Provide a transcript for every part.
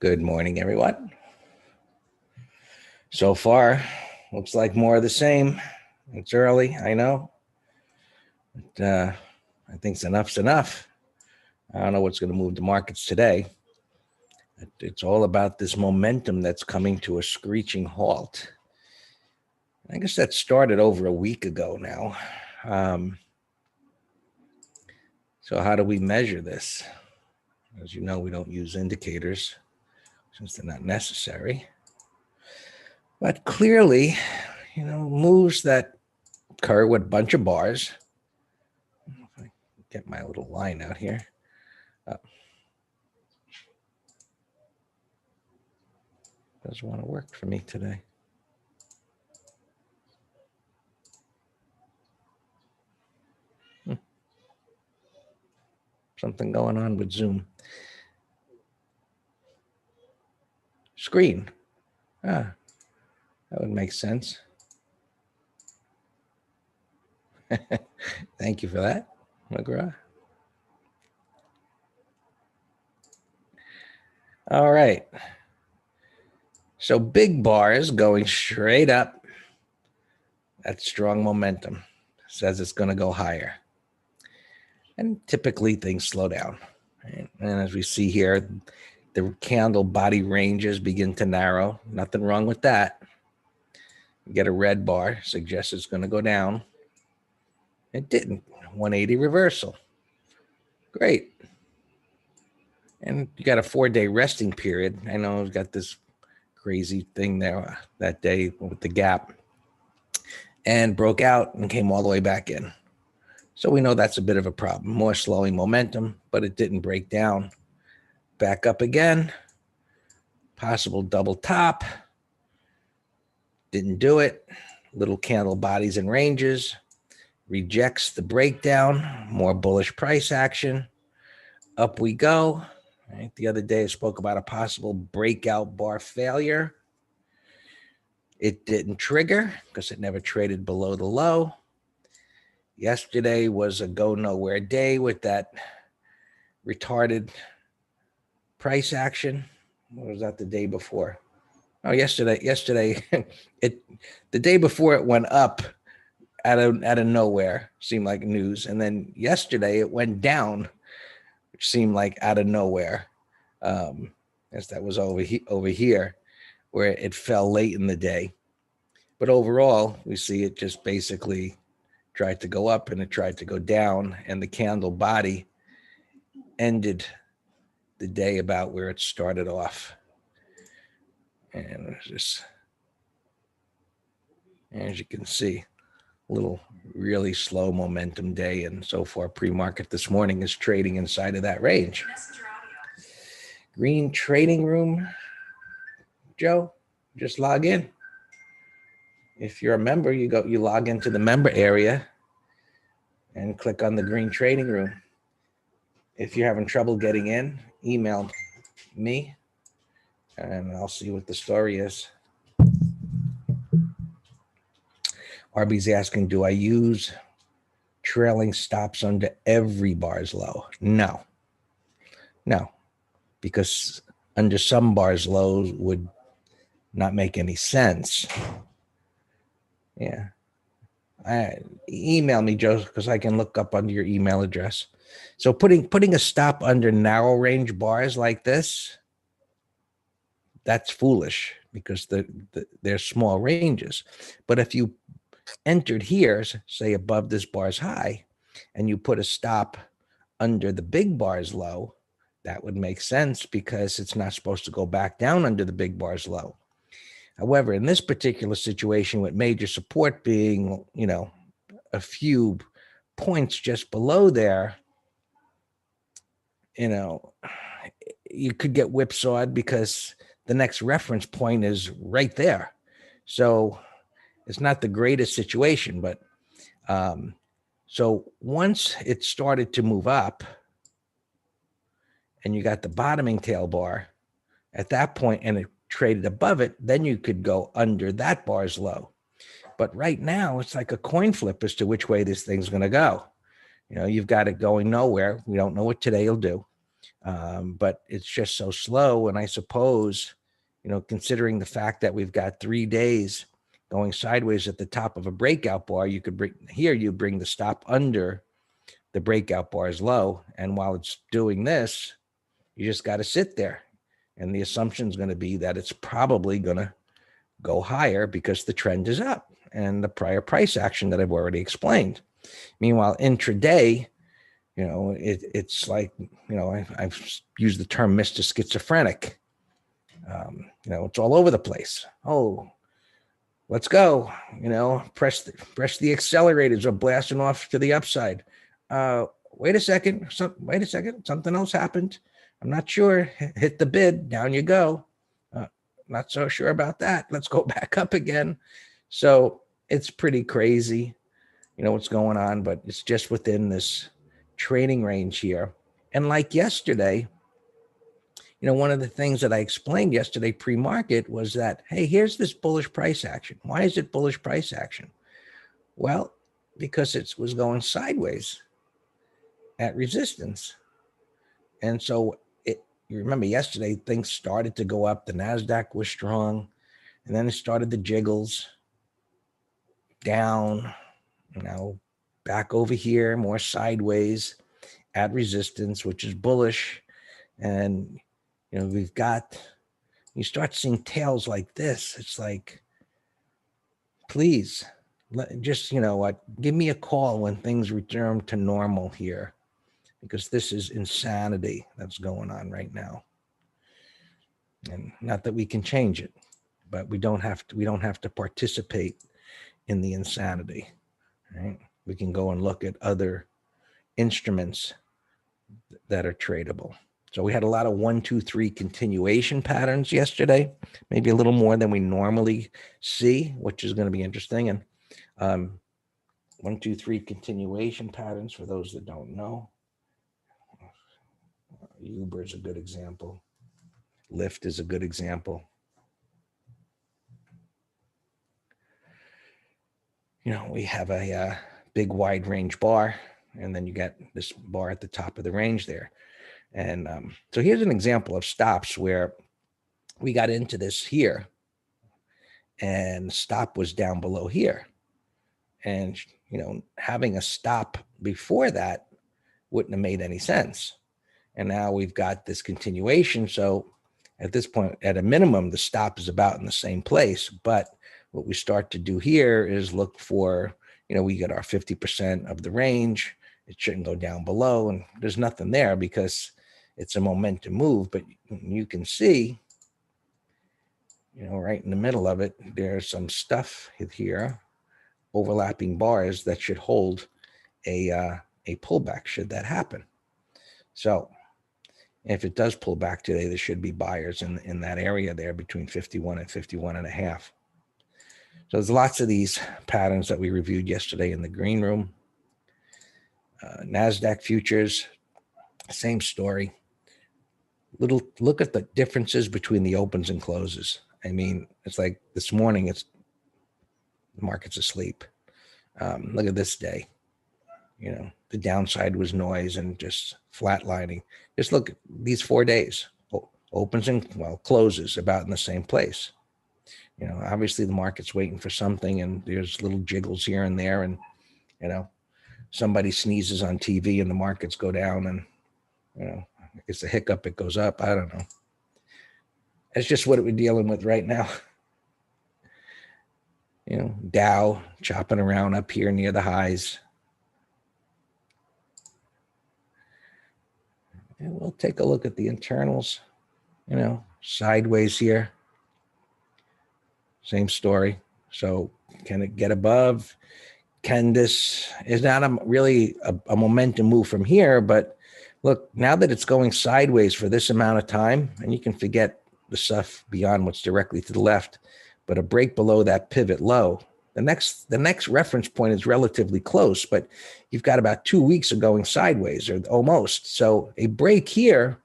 Good morning, everyone. So far, looks like more of the same. It's early, I know. But I think enough's enough. I don't know what's going to move the markets today. It's all about this momentum that's coming to a screeching halt. I guess that started over a week ago now. So how do we measure this? As you know, we don't use indicators since they're not necessary. But clearly, moves that occur with a bunch of bars. If I get my little line out here. Doesn't want to work for me today. Something going on with Zoom. Screen. That would make sense. Thank you for that, McGraw. All right. So big bars going straight up. That's strong momentum. Says it's going to go higher. And typically things slow down. Right? And as we see here, the candle body ranges begin to narrow. Nothing wrong with that. You get a red bar, suggests it's going to go down. It didn't. 180 reversal. Great. And you got a 4-day resting period. I know we've got this crazy thing there that day with the gap, and broke out and came all the way back in. So we know that's a bit of a problem. More slowing momentum, but it didn't break down. Back up again. Possible double top. Didn't do it. Little candle bodies and ranges. Rejects the breakdown. More bullish price action. Up we go. Right. The other day I spoke about a possible breakout bar failure. It didn't trigger because it never traded below the low. Yesterday was a go nowhere day with that retarded price action. What was that the day before? Oh, yesterday, the day before it went up out of nowhere, seemed like news. And then yesterday it went down, which seemed like out of nowhere. As that was over here where it fell late in the day. But overall, we see it just basically tried to go up and it tried to go down, and the candle body ended the day about where it started off. And it was just, as you can see, a little really slow momentum day. And so far, pre-market this morning is trading inside of that range. Green trading room. Joe, just log in. If you're a member, you log into the member area and click on the green trading room. If you're having trouble getting in, email me and I'll see what the story is. RB's asking, do I use trailing stops under every bar's low? No, because under some bars lows would not make any sense. Yeah. Email me, Joe, because I can look up under your email address. So putting a stop under narrow range bars like this, that's foolish because they're small ranges. But if you entered here, say above this bar's high, and you put a stop under the big bar's low, that would make sense because it's not supposed to go back down under the big bar's low. However, in this particular situation, with major support being, a few points just below there, you could get whipsawed because the next reference point is right there. So it's not the greatest situation, but so once it started to move up and you got the bottoming tail bar at that point and it traded above it, then you could go under that bar's low. But right now, it's like a coin flip as to which way this thing's going to go. You've got it going nowhere. We don't know what today will do. But it's just so slow. And I suppose, considering the fact that we've got 3 days going sideways at the top of a breakout bar, you bring the stop under the breakout bar is low. And while it's doing this, you just got to sit there. And the assumption is going to be that it's probably going to go higher because the trend is up and the prior price action that I've already explained. Meanwhile, intraday, it's like, I've used the term Mr. Schizophrenic. It's all over the place. Oh, let's go. Press the accelerators are blasting off to the upside. Wait a second. Something else happened. I'm not sure. Hit the bid. Down you go. Not so sure about that. Let's go back up again. So it's pretty crazy, what's going on, but it's just within this trading range here. And like yesterday, one of the things that I explained yesterday pre-market was that, hey, here's this bullish price action. Why is it bullish price action? Well, because it was going sideways at resistance. And so you remember yesterday, things started to go up. The NASDAQ was strong. And then it started the jiggles down, back over here, more sideways at resistance, which is bullish. And, you start seeing tails like this. It's like, please, just, give me a call when things return to normal here, because this is insanity that's going on right now. And not that we can change it, but we don't have to participate in the insanity, right? We can go and look at other instruments that are tradable. So we had a lot of 1, 2, 3 continuation patterns yesterday, maybe a little more than we normally see, which is going to be interesting. And 1, 2, 3 continuation patterns, for those that don't know. Uber is a good example. Lyft is a good example. We have a big wide range bar, and then you get this bar at the top of the range there. And so here's an example of stops where we got into this here, and stop was down below here. And, having a stop before that wouldn't have made any sense. And now we've got this continuation. So at this point, at a minimum, the stop is about in the same place. But what we start to do here is look for, we get our 50% of the range. It shouldn't go down below. And there's nothing there because it's a momentum move. But you can see, right in the middle of it, there's some stuff here, overlapping bars that should hold a pullback should that happen. So if it does pull back today, there should be buyers in that area there between 51 and 51 and a half. So there's lots of these patterns that we reviewed yesterday in the green room. NASDAQ futures, same story. Look at the differences between the opens and closes. I mean, it's like this morning, the market's asleep. Look at this day. The downside was noise and just flatlining. Just look at these 4 days. Opens and closes about in the same place. Obviously the market's waiting for something, and there's little jiggles here and there, and somebody sneezes on TV and the markets go down, and it's a hiccup, it goes up. I don't know. That's just what we're dealing with right now. Dow chopping around up here near the highs. And we'll take a look at the internals, sideways here. Same story. So can it get above? Can this is not really a momentum move from here, but look, now that it's going sideways for this amount of time, and you can forget the stuff beyond what's directly to the left, but a break below that pivot low, the next reference point is relatively close, but you've got about 2 weeks of going sideways or almost. So a break here,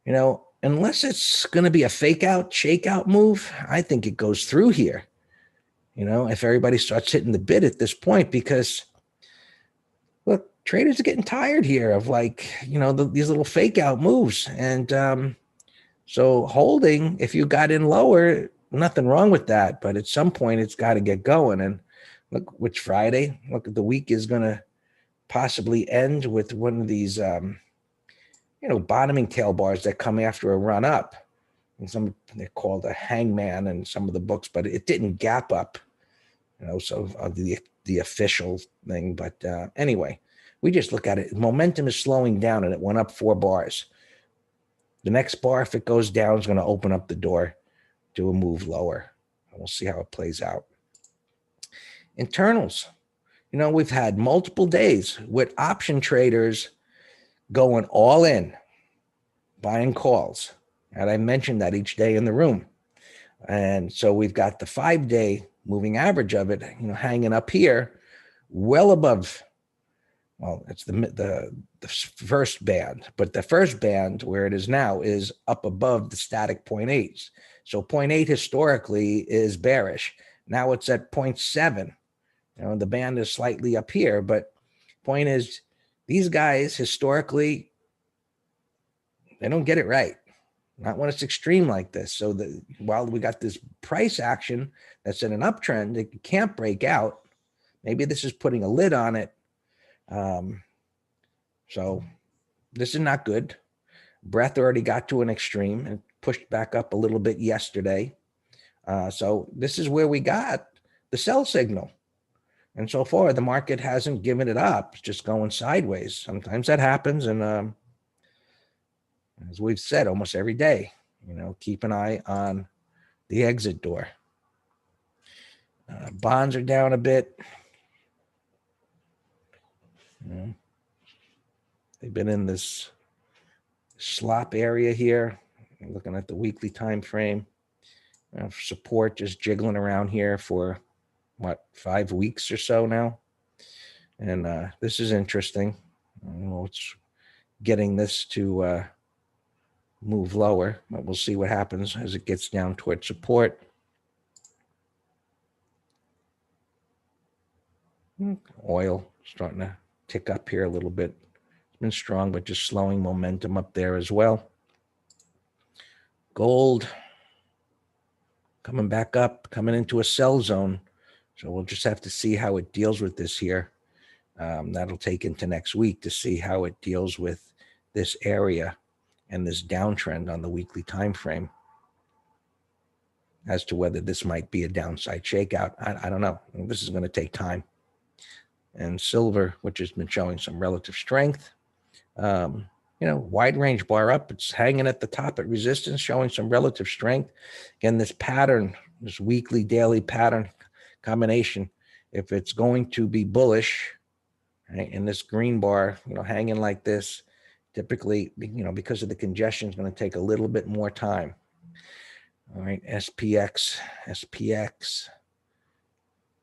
unless it's going to be a fake out, shakeout move, I think it goes through here. If everybody starts hitting the bid at this point, because look, traders are getting tired here of like, these little fake out moves. And so holding, if you got in lower, nothing wrong with that. But at some point, it's got to get going. And look, which Friday? Look, the week is going to possibly end with one of these, bottoming tail bars that come after a run up. And they're called a hangman in some of the books, but it didn't gap up, so the official thing. But anyway, we just look at it. Momentum is slowing down, and it went up 4 bars. The next bar, if it goes down, is going to open up the door to a move lower. And we'll see how it plays out. Internals. We've had multiple days with option traders going all in, buying calls. And I mentioned that each day in the room. And so we've got the 5-day moving average of it, hanging up here, well above. Well, it's the first band, but the first band where it is now is up above the static 0.8s. So 0.8 historically is bearish. Now it's at 0.7. The band is slightly up here, but point is, these guys historically, they don't get it right. Not when it's extreme like this. So while we got this price action that's in an uptrend, it can't break out. Maybe this is putting a lid on it. So this is not good. Breath already got to an extreme and pushed back up a little bit yesterday. So this is where we got the sell signal. And so far, the market hasn't given it up. It's just going sideways. Sometimes that happens. And as we've said almost every day, keep an eye on the exit door. Bonds are down a bit. They've been in this slop area here. Looking at the weekly time frame. Support just jiggling around here for 5 weeks or so now. And this is interesting. It's getting this to move lower, but we'll see what happens as it gets down towards support. Oil starting to tick up here a little bit. It's been strong, but just slowing momentum up there as well. Gold coming back up, coming into a sell zone. So we'll just have to see how it deals with this here. That'll take into next week to see how it deals with this area and this downtrend on the weekly time frame as to whether this might be a downside shakeout. I don't know. This is going to take time. And silver, which has been showing some relative strength, wide range bar up. It's hanging at the top at resistance, showing some relative strength. Again, this pattern, this weekly, daily pattern combination, if it's going to be bullish, right, and this green bar, hanging like this, typically, because of the congestion, is going to take a little bit more time. All right, SPX.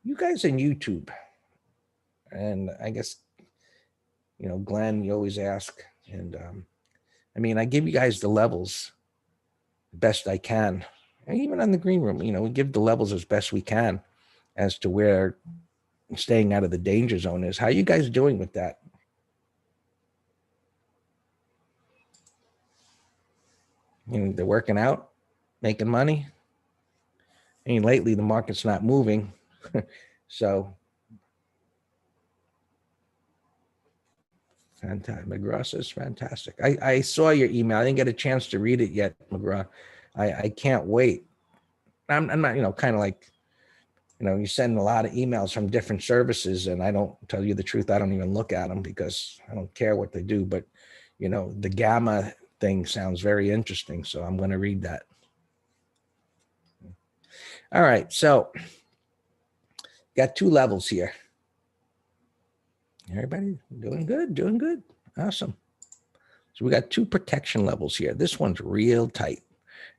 You guys on YouTube, and I guess, Glenn, you always ask, and I give you guys the levels best I can, and even on the green room, we give the levels as best we can as to where staying out of the danger zone is. How are you guys doing with that? They're working out, making money. Lately the market's not moving. So fantastic. McGraw says fantastic. I saw your email. I didn't get a chance to read it yet, McGraw. I can't wait. I'm not, kind of like, you send a lot of emails from different services, and I don't tell you the truth. I don't even look at them because I don't care what they do. But, the gamma thing sounds very interesting. So I'm going to read that. All right. So got 2 levels here. Everybody doing good. Awesome. So we got 2 protection levels here. This one's real tight.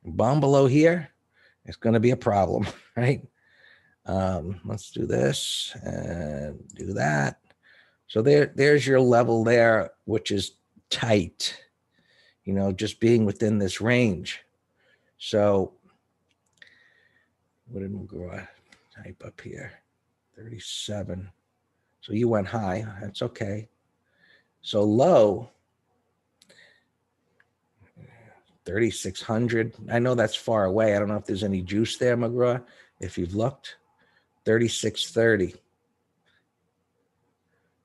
Bomb below here, it's going to be a problem, right? Let's do this and do that. So there's your level there, which is tight, just being within this range. So what did McGraw type up here? 37. So you went high. That's okay. So low, 3,600. I know that's far away. I don't know if there's any juice there, McGraw, if you've looked. 3,630.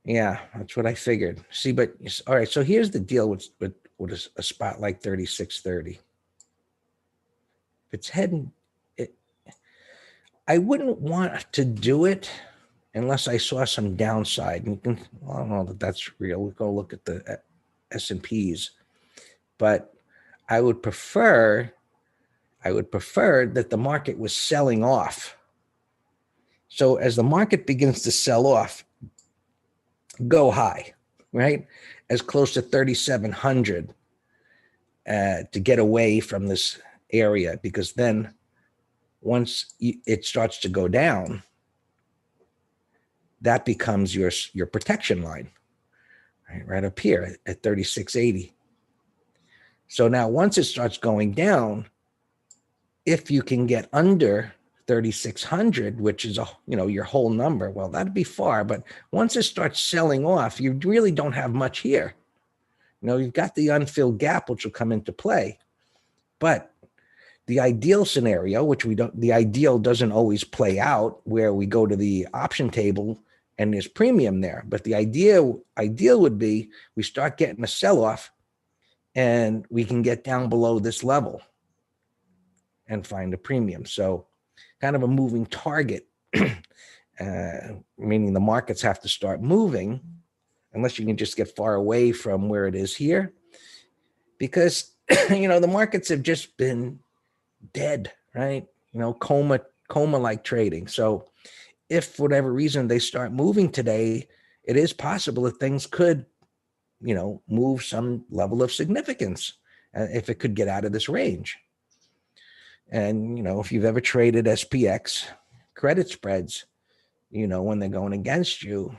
Yeah, that's what I figured. See, but all right. So here's the deal with a spot like 3,630. If it's heading, I wouldn't want to do it unless I saw some downside. And you can, well, I don't know that that's real. We'll go look at the S&Ps, but I would prefer that the market was selling off. So as the market begins to sell off, go high, right? As close to 3,700 to get away from this area, because then once it starts to go down, that becomes your protection line, right up here at 3,680. So now once it starts going down, if you can get under 3,600, which is your whole number, well, that'd be far. But once it starts selling off, you really don't have much here. You've got the unfilled gap, which will come into play. But the ideal scenario, the ideal doesn't always play out, where we go to the option table and there's premium there. But the ideal would be we start getting a sell-off and we can get down below this level and find a premium. So kind of a moving target, meaning the markets have to start moving, unless you can just get far away from where it is here, because the markets have just been dead, right? Coma-like trading. So if for whatever reason they start moving today, it is possible that things could, move some level of significance if it could get out of this range. And, if you've ever traded SPX credit spreads, when they're going against you,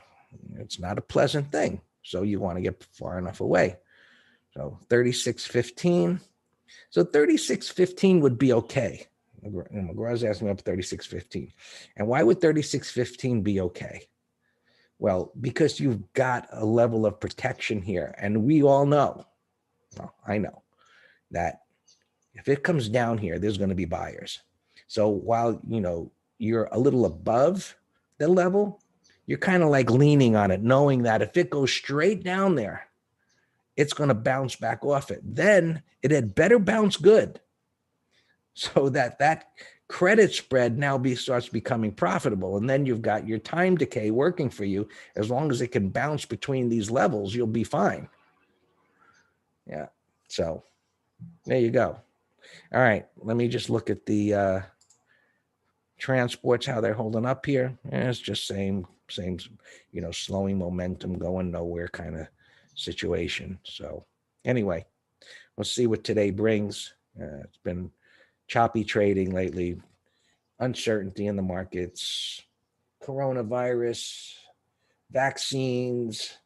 it's not a pleasant thing. So you want to get far enough away. So 36.15. So 36.15 would be okay. McGraw's asking me up 36.15. And why would 36.15 be okay? Well, because you've got a level of protection here. And we all know, well, I know, that if it comes down here, there's going to be buyers. So while, you're a little above the level, you're kind of like leaning on it, knowing that if it goes straight down there, it's going to bounce back off it. Then it had better bounce good, so that credit spread now starts becoming profitable. And then you've got your time decay working for you. As long as it can bounce between these levels, you'll be fine. Yeah. So there you go. All right. Let me just look at the transports, how they're holding up here. It's just same, slowing momentum, going nowhere kind of situation. So anyway, let's see what today brings. It's been choppy trading lately, uncertainty in the markets, coronavirus, vaccines,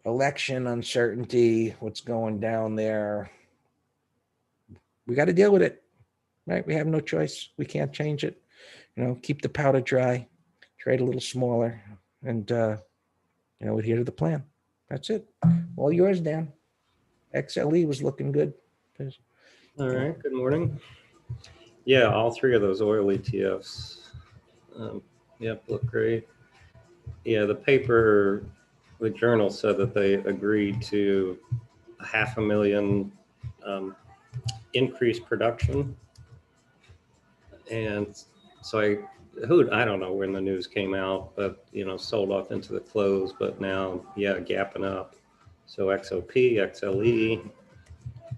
election uncertainty, what's going down there. We got to deal with it, right? We have no choice. We can't change it. Keep the powder dry, trade a little smaller, and, adhere to the plan. That's it. All yours, Dan. XLE was looking good. All right. Good morning. Yeah, all three of those oil ETFs. Look great. Yeah, the journal said that they agreed to 500,000 increased production. And so I don't know when the news came out, but, sold off into the close, but now, gapping up. So XOP, XLE,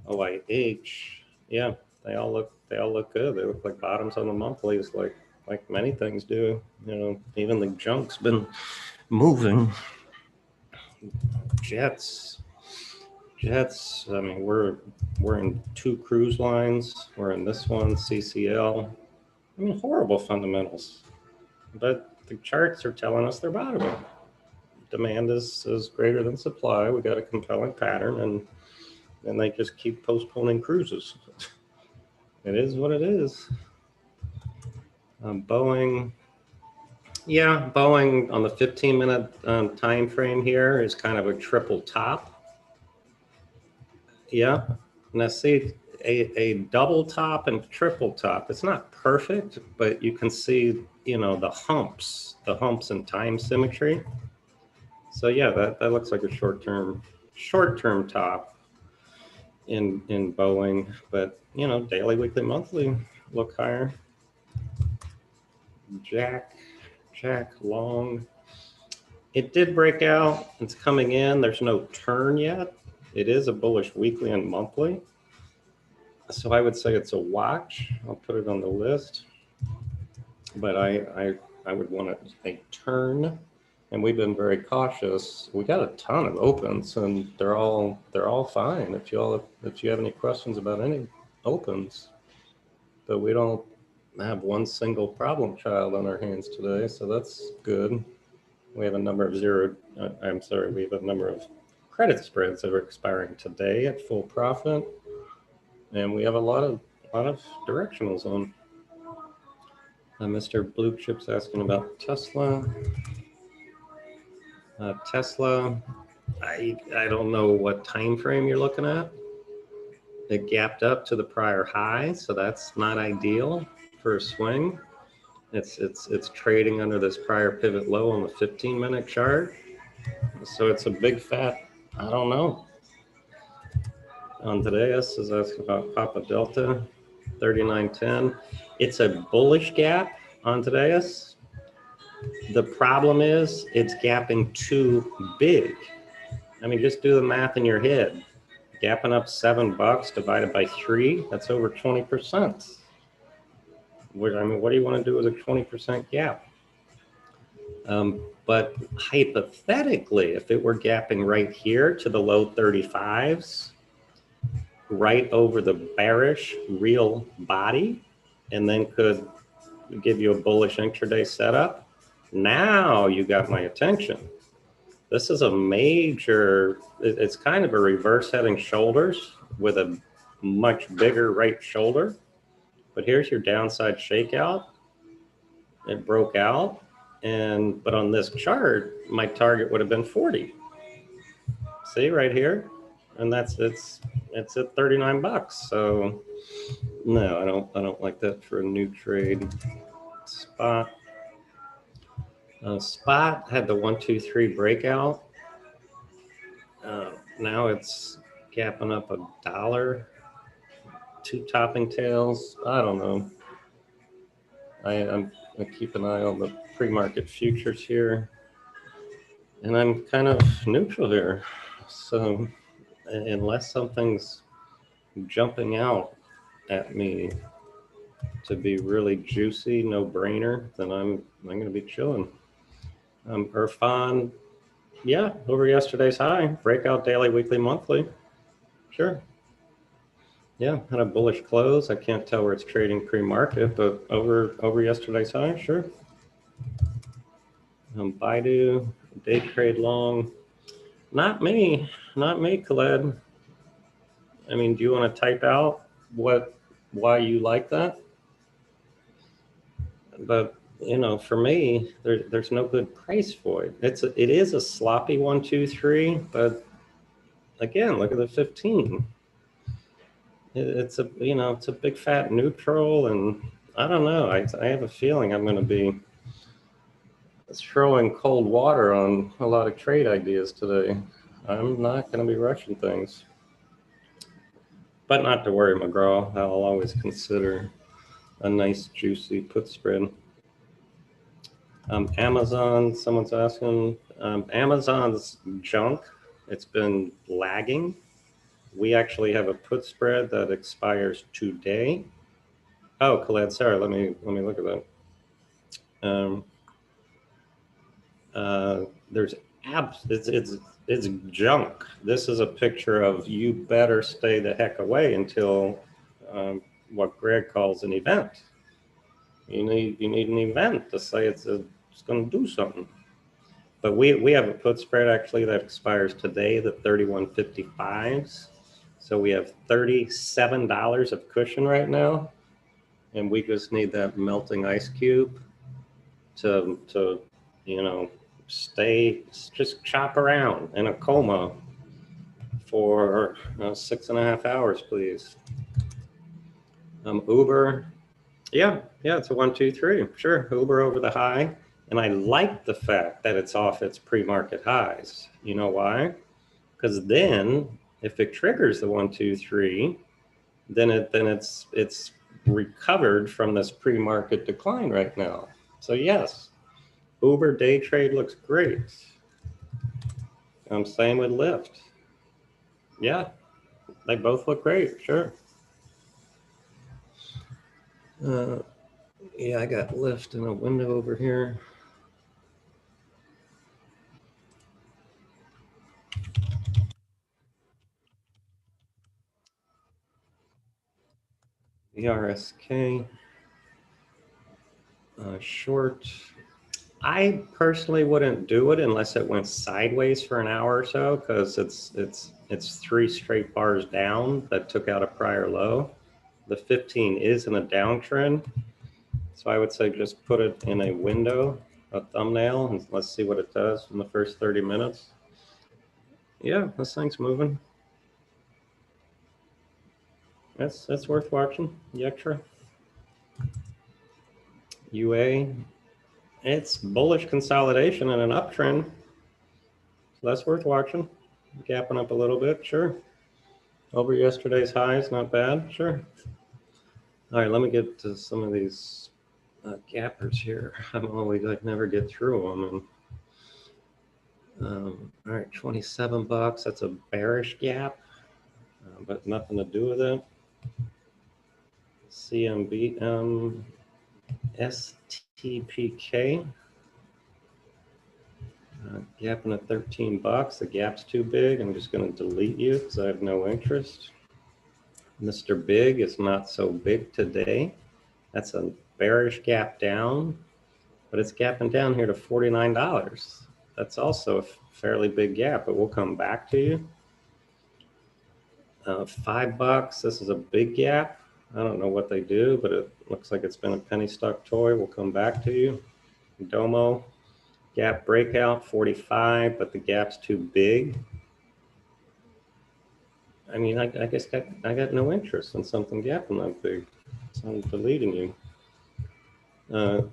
OIH, yeah, they all look good. They look like bottoms on the monthlies, like many things do. Even the junk's been moving. Jets. I mean, we're in two cruise lines. We're in this one, CCL. I mean, horrible fundamentals, but the charts are telling us they're bottoming. Demand is greater than supply. We got a compelling pattern, and they just keep postponing cruises. It is what it is. Boeing, Yeah, Boeing on the 15-minute time frame here is kind of a triple top. Yeah. Now see a double top and triple top. It's not perfect, but you can see, the humps in time symmetry. So yeah, that looks like a short-term top in Boeing, but daily, weekly, monthly look higher. Jack long. It did break out. It's coming in. There's no turn yet. It is a bullish weekly and monthly. So I would say it's a watch. I'll put it on the list. But I would want a turn. And we've been very cautious. We got a ton of opens, and they're all fine. If you have any questions about any opens, but we don't have one single problem child on our hands today, so that's good. We have a number of we have a number of credit spreads that are expiring today at full profit, and we have a lot of directionals on. Mr. Blue Chip's asking about Tesla. Tesla, I don't know what time frame you're looking at. It gapped up to the prior high, so that's not ideal for a swing. It's trading under this prior pivot low on the 15-minute chart. So it's a big fat, I don't know. Andreas is asking about Papa Delta, 3910. It's a bullish gap, Andreas. The problem is it's gapping too big. I mean, just do the math in your head. Gapping up $7 divided by 3, that's over 20%. What do you want to do with a 20% gap? But hypothetically, if it were gapping right here to the low 35s, right over the bearish real body, and then could give you a bullish intraday setup, now you got my attention. This is a major, it's kind of a reverse head and shoulders with a much bigger right shoulder. But here's your downside shakeout. It broke out. But on this chart, my target would have been 40. See right here? And it's at 39 bucks. So no, I don't like that for a new trade. Spot. Spot had the 1, 2, 3 breakout. Now it's gapping up $1. 2 topping tails. I don't know. I keep an eye on the pre-market futures here, and I'm kind of neutral here. So unless something's jumping out at me to be really juicy, no brainer, then I'm going to be chilling. Irfan, yeah, over yesterday's high, breakout daily, weekly, monthly. Sure. Yeah, had a bullish close. I can't tell where it's trading pre-market, but over yesterday's high, sure. Baidu, day trade long. Not me, Khaled. I mean, do you want to type out why you like that? But for me, there's no good price for it. It is a sloppy 1, 2, 3, but again, look at the 15. It's a big fat neutral, and I don't know. I have a feeling I'm going to be throwing cold water on a lot of trade ideas today. I'm not going to be rushing things. But not to worry, McGraw. I'll always consider a nice, juicy put spread. Amazon, someone's asking. Amazon's junk. It's been lagging. We actually have a put spread that expires today. Oh, Khaled, sorry. Let me look at that. There's apps. It's junk. This is a picture of you better stay the heck away until what Greg calls an event. You need an event to say it's going to do something. But we have a put spread actually that expires today, the 31.55s. So we have $37 of cushion right now, and we just need that melting ice cube to you know, just chop around in a coma for 6.5 hours, please. Uber, yeah, it's a 1, 2, 3, sure. Uber over the high, and I like the fact that it's off its pre-market highs. You know why? Because then if it triggers the 1, 2, 3, then it's recovered from this pre-market decline right now. So yes, Uber day trade looks great. Same with Lyft. Yeah, they both look great, sure. Yeah, I got Lyft in a window over here. The RSK short. I personally wouldn't do it unless it went sideways for an hour or so, because it's 3 straight bars down that took out a prior low. The 15 is in a downtrend, so I would say just put it in a window, a thumbnail, and let's see what it does in the first 30 minutes. Yeah, this thing's moving. That's worth watching. Yectra. UA. It's bullish consolidation and an uptrend. So that's worth watching. Gapping up a little bit, sure. Over yesterday's highs, not bad, sure. All right, let me get to some of these gappers here. I'm always like never get through them. All right, 27 bucks. That's a bearish gap, but nothing to do with it. CMB, STPK. Gapping at 13 bucks. The gap's too big. I'm just going to delete you because I have no interest. Mr. Big is not so big today. That's a bearish gap down, but it's gapping down here to $49. That's also a fairly big gap, but we'll come back to you. $5. This is a big gap. I don't know what they do, but it looks like it's been a penny stock toy. We'll come back to you. Domo. Gap breakout, 45, but the gap's too big. I mean, I guess I got no interest in something gapping that big, so I'm deleting you.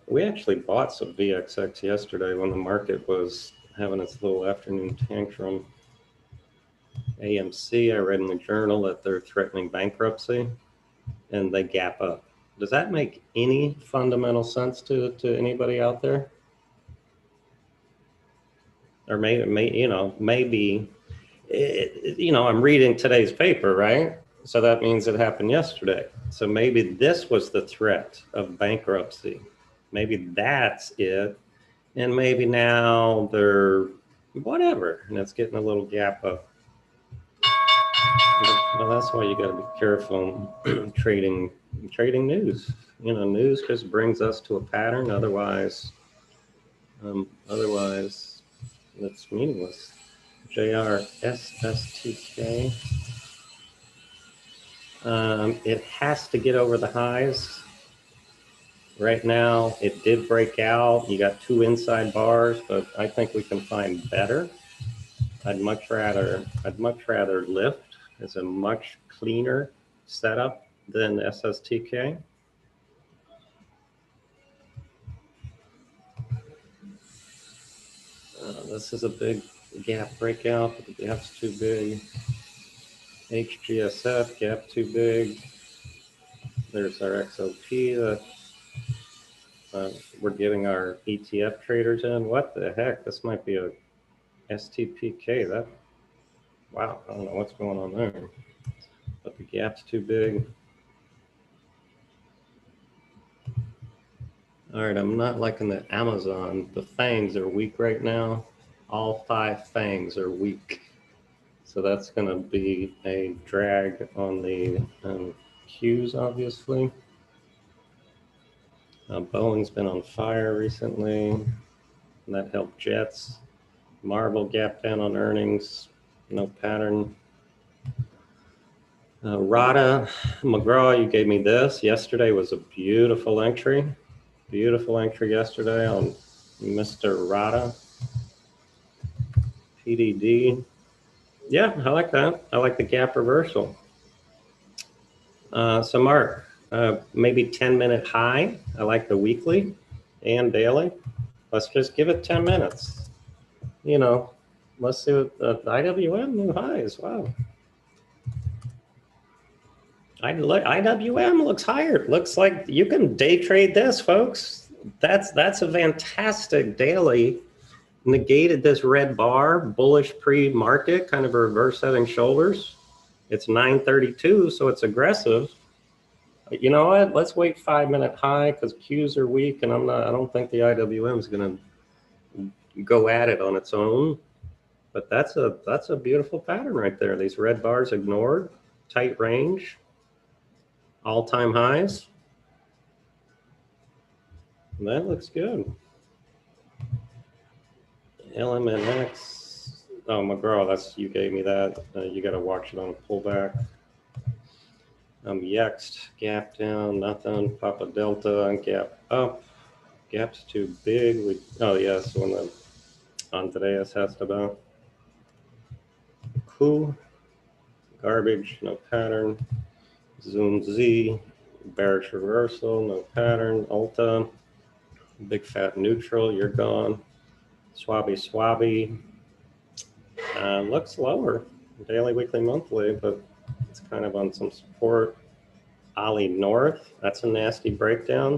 We actually bought some VXX yesterday when the market was having its little afternoon tantrum. AMC, I read in the journal that they're threatening bankruptcy, and they gap up. Does that make any fundamental sense to anybody out there? Or maybe, I'm reading today's paper, right? So that means it happened yesterday. So maybe this was the threat of bankruptcy. Maybe that's it. And maybe now they're whatever, and it's getting a little gap up. Well, that's why you got to be careful trading news. News just brings us to a pattern. Otherwise, it's meaningless. JRSSTK. It has to get over the highs. Right now, it did break out. You got 2 inside bars, but I think we can find better. I'd much rather Lyft. It's a much cleaner setup than SSTK. This is a big gap breakout, but the gap's too big. HGSF, gap too big. There's our XOP that we're giving our ETF traders in. What the heck? This might be a STPK. Wow, I don't know what's going on there. But the gap's too big. All right, I'm not liking the Amazon. The fangs are weak right now. All 5 fangs are weak. So that's going to be a drag on the Qs, obviously. Boeing's been on fire recently, and that helped Jets. Marvel gap down on earnings, no pattern. Rada, McGraw, you gave me this. Yesterday was a beautiful entry. Beautiful entry yesterday on Mr. Rada. PDD. Yeah, I like that. I like the gap reversal. So Mark, maybe 10-minute high. I like the weekly and daily. Let's just give it 10 minutes. You know, let's see what the IWM new highs. Wow. IWM looks higher. Looks like you can day trade this, folks. That's a fantastic daily. Negated this red bar, bullish pre-market, kind of a reverse head and shoulders. It's 932, so it's aggressive. You know what? Let's wait 5-minute high because Qs are weak, and I don't think the IWM is going to go at it on its own. But that's a beautiful pattern right there. These red bars ignored, tight range, all-time highs. And that looks good. LMNX. Oh, McGraw, you gave me that. You got to watch it on a pullback. Yext, gap down, nothing. Papa Delta, gap up. Gap's too big. Oh, yes, when the Andreas asked about. Cool. Garbage, no pattern. Zoom Z, bearish reversal, no pattern. Ulta, big fat neutral, you're gone. Swabby. Looks lower, daily, weekly, monthly, but it's kind of on some support. Ali North, that's a nasty breakdown.